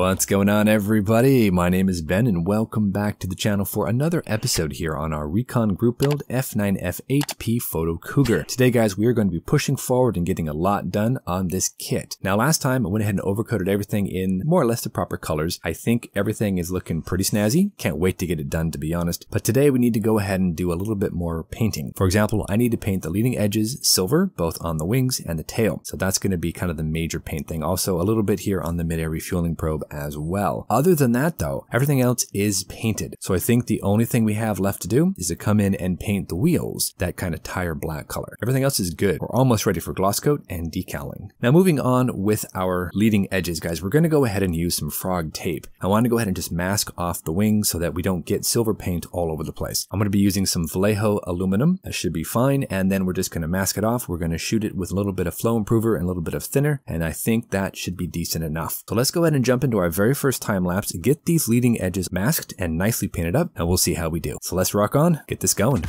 What's going on, everybody? My name is Ben and welcome back to the channel for another episode here on our Recon Group Build F9F-8P Photo Cougar. Today, guys, we are going to be pushing forward and getting a lot done on this kit. Now, last time I went ahead and overcoated everything in more or less the proper colors. I think everything is looking pretty snazzy. Can't wait to get it done, to be honest. But today we need to go ahead and do a little bit more painting. For example, I need to paint the leading edges silver, both on the wings and the tail. So that's going to be kind of the major paint thing. Also, a little bit here on the mid-air refueling probe as well. Other than that, though, everything else is painted. So I think the only thing we have left to do is to come in and paint the wheels that kind of tire black color. Everything else is good. We're almost ready for gloss coat and decaling. Now, moving on with our leading edges, guys, we're going to go ahead and use some frog tape. I want to go ahead and just mask off the wings so that we don't get silver paint all over the place. I'm going to be using some Vallejo aluminum. That should be fine. And then we're just going to mask it off. We're going to shoot it with a little bit of flow improver and a little bit of thinner. And I think that should be decent enough. So let's go ahead and jump into our very first time lapse, get these leading edges masked and nicely painted up, and we'll see how we do. So let's rock on, get this going.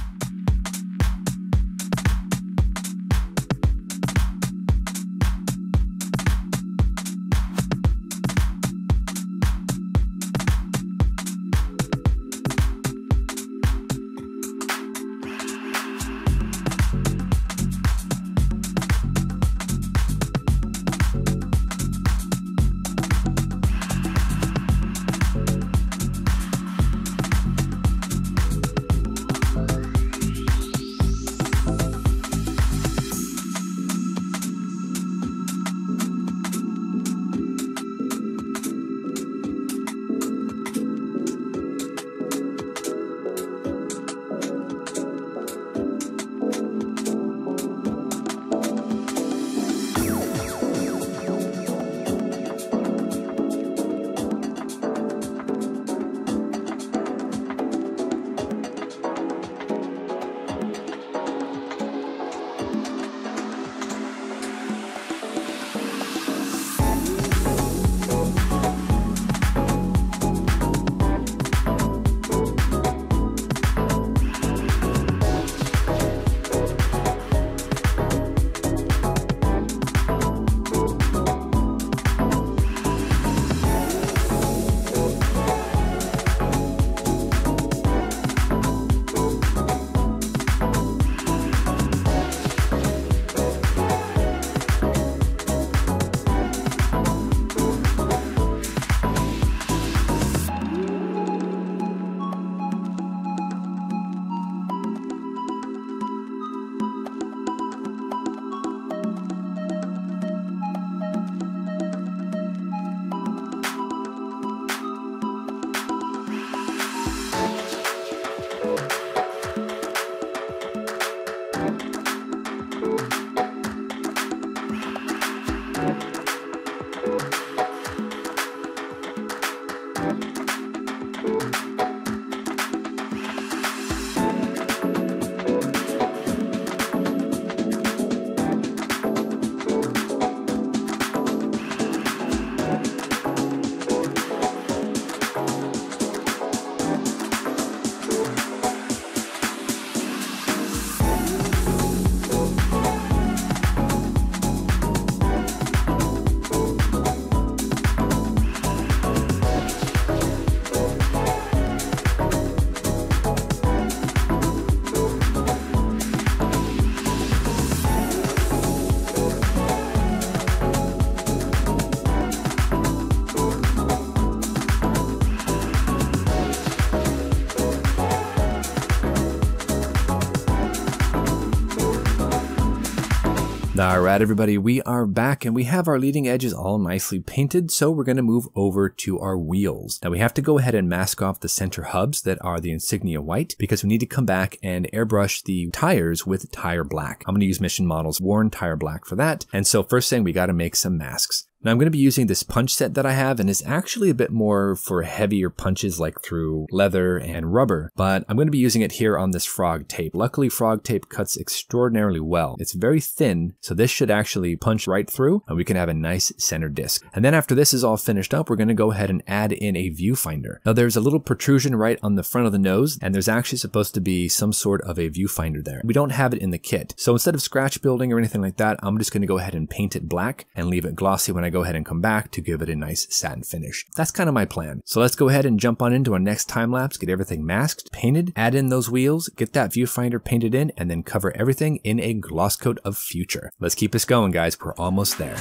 Alright, everybody, we are back and we have our leading edges all nicely painted, so we're going to move over to our wheels. Now we have to go ahead and mask off the center hubs that are the insignia white because we need to come back and airbrush the tires with tire black. I'm going to use Mission Model's worn tire black for that, and so first thing, we got to make some masks. Now I'm going to be using this punch set that I have, and it's actually a bit more for heavier punches like through leather and rubber, but I'm going to be using it here on this frog tape. Luckily, frog tape cuts extraordinarily well. It's very thin, so this should actually punch right through, and we can have a nice center disc. And then after this is all finished up, we're going to go ahead and add in a viewfinder. Now there's a little protrusion right on the front of the nose, and there's actually supposed to be some sort of a viewfinder there. We don't have it in the kit, so instead of scratch building or anything like that, I'm just going to go ahead and paint it black and leave it glossy when I go ahead and come back to give it a nice satin finish. That's kind of my plan. So let's go ahead and jump on into our next time lapse, get everything masked, painted, add in those wheels, get that viewfinder painted in, and then cover everything in a gloss coat of Future. Let's keep this going, guys. We're almost there.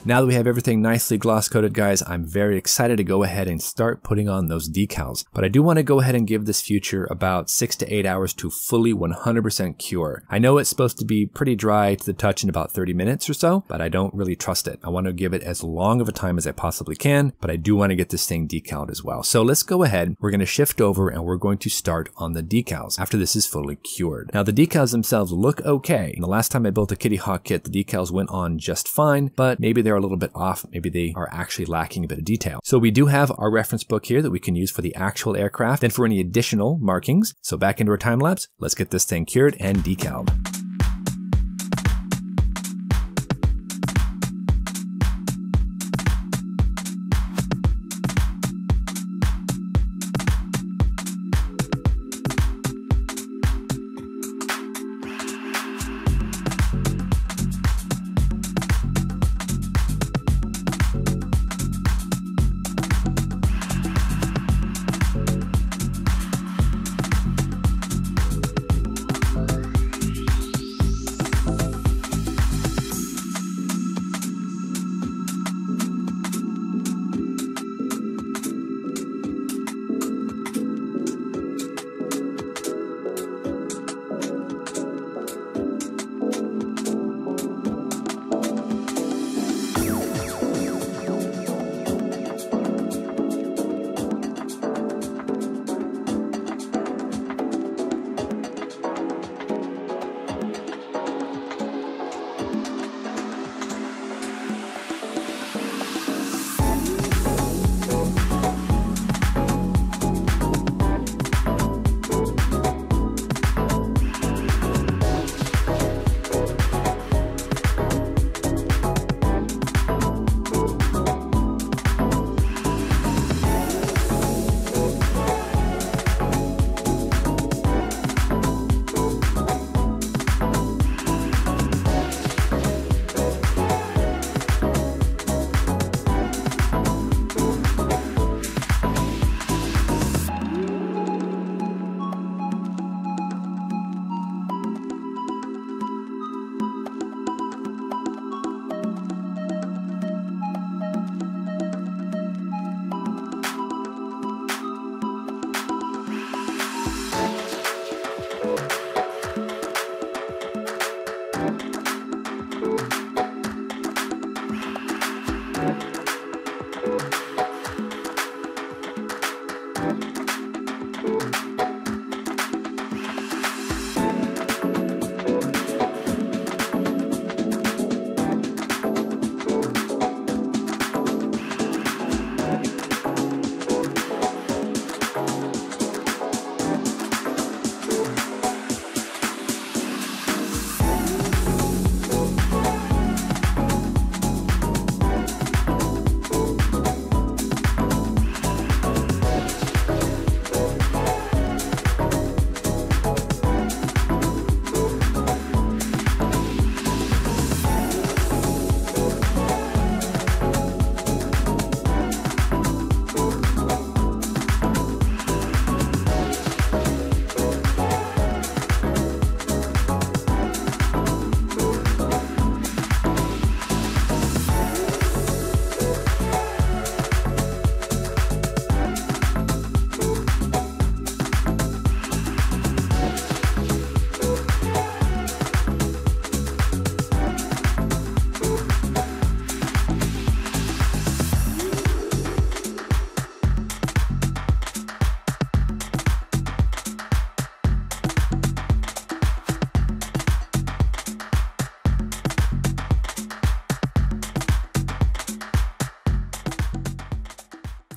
Now that we have everything nicely gloss coated, guys, I'm very excited to go ahead and start putting on those decals. But I do want to go ahead and give this Future about 6 to 8 hours to fully 100% cure. I know it's supposed to be pretty dry to the touch in about 30 minutes or so, but I don't really trust it. I want to give it as long of a time as I possibly can, but I do want to get this thing decaled as well. So let's go ahead. We're going to shift over and we're going to start on the decals after this is fully cured. Now the decals themselves look okay. And the last time I built a Kitty Hawk kit, the decals went on just fine, but maybe they're a little bit off. Maybe they are actually lacking a bit of detail. So we do have our reference book here that we can use for the actual aircraft and for any additional markings. So back into our time lapse, let's get this thing cured and decaled.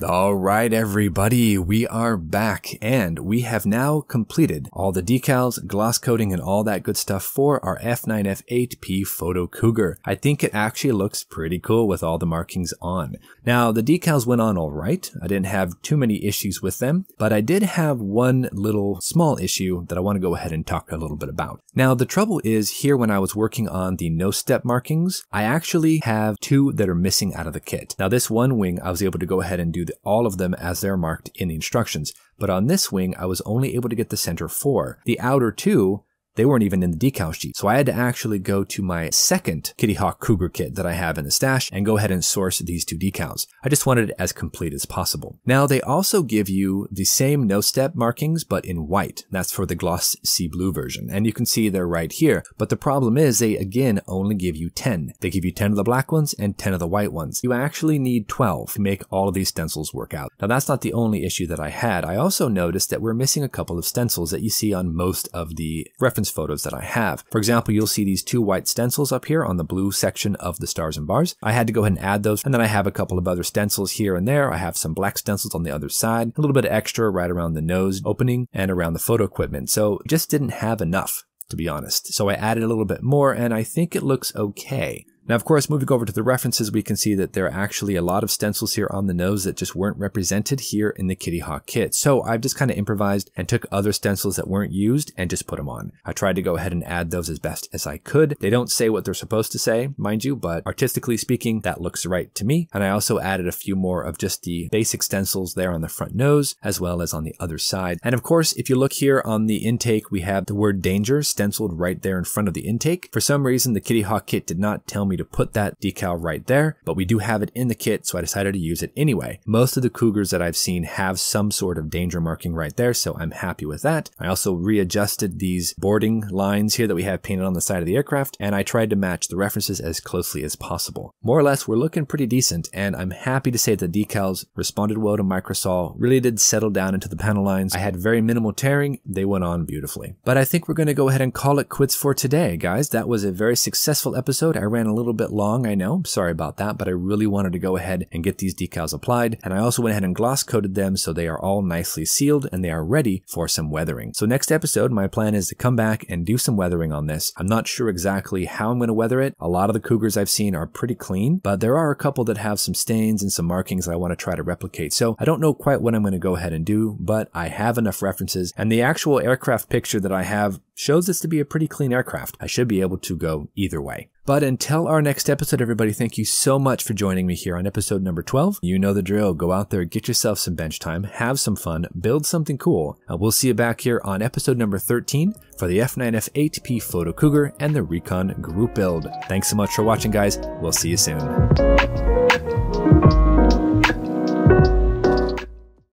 All right, everybody, we are back, and we have now completed all the decals, gloss coating, and all that good stuff for our F9F-8P Photo Cougar. I think it actually looks pretty cool with all the markings on. Now, the decals went on all right. I didn't have too many issues with them, but I did have one little small issue that I want to go ahead and talk a little bit about. Now, the trouble is here when I was working on the no-step markings, I actually have two that are missing out of the kit. Now, this one wing, I was able to go ahead and do all of them as they're marked in the instructions. But on this wing, I was only able to get the center 4. The outer 2, they weren't even in the decal sheet. So I had to actually go to my second Kitty Hawk Cougar kit that I have in the stash and go ahead and source these two decals. I just wanted it as complete as possible. Now they also give you the same no-step markings, but in white. That's for the gloss sea blue version. And you can see they're right here. But the problem is they again only give you 10. They give you 10 of the black ones and 10 of the white ones. You actually need 12 to make all of these stencils work out. Now that's not the only issue that I had. I also noticed that we're missing a couple of stencils that you see on most of the reference photos that I have. For example, you'll see these two white stencils up here on the blue section of the stars and bars. I had to go ahead and add those, and then I have a couple of other stencils here and there. I have some black stencils on the other side, a little bit of extra right around the nose opening and around the photo equipment. So just didn't have enough, to be honest. So I added a little bit more, and I think it looks okay. Now, of course, moving over to the references, we can see that there are actually a lot of stencils here on the nose that just weren't represented here in the Kitty Hawk kit. So I've just kind of improvised and took other stencils that weren't used and just put them on. I tried to go ahead and add those as best as I could. They don't say what they're supposed to say, mind you, but artistically speaking, that looks right to me. And I also added a few more of just the basic stencils there on the front nose, as well as on the other side. And of course, if you look here on the intake, we have the word danger stenciled right there in front of the intake. For some reason, the Kitty Hawk kit did not tell me to put that decal right there, but we do have it in the kit, so I decided to use it anyway. Most of the Cougars that I've seen have some sort of danger marking right there, so I'm happy with that. I also readjusted these boarding lines here that we have painted on the side of the aircraft, and I tried to match the references as closely as possible. More or less, we're looking pretty decent, and I'm happy to say the decals responded well to microsol, really did settle down into the panel lines. I had very minimal tearing. They went on beautifully. But I think we're going to go ahead and call it quits for today, guys. That was a very successful episode. I ran a little bit long, I know, sorry about that, but I really wanted to go ahead and get these decals applied, and I also went ahead and gloss coated them so they are all nicely sealed and they are ready for some weathering. So next episode, my plan is to come back and do some weathering on this. I'm not sure exactly how I'm going to weather it. A lot of the Cougars I've seen are pretty clean, but there are a couple that have some stains and some markings that I want to try to replicate. So I don't know quite what I'm going to go ahead and do, but I have enough references, and the actual aircraft picture that I have shows this to be a pretty clean aircraft. I should be able to go either way. But until our next episode, everybody, thank you so much for joining me here on episode number 12. You know the drill. Go out there, get yourself some bench time, have some fun, build something cool. We'll see you back here on episode number 13 for the F9F-8P Photo Cougar and the Recon Group Build. Thanks so much for watching, guys. We'll see you soon.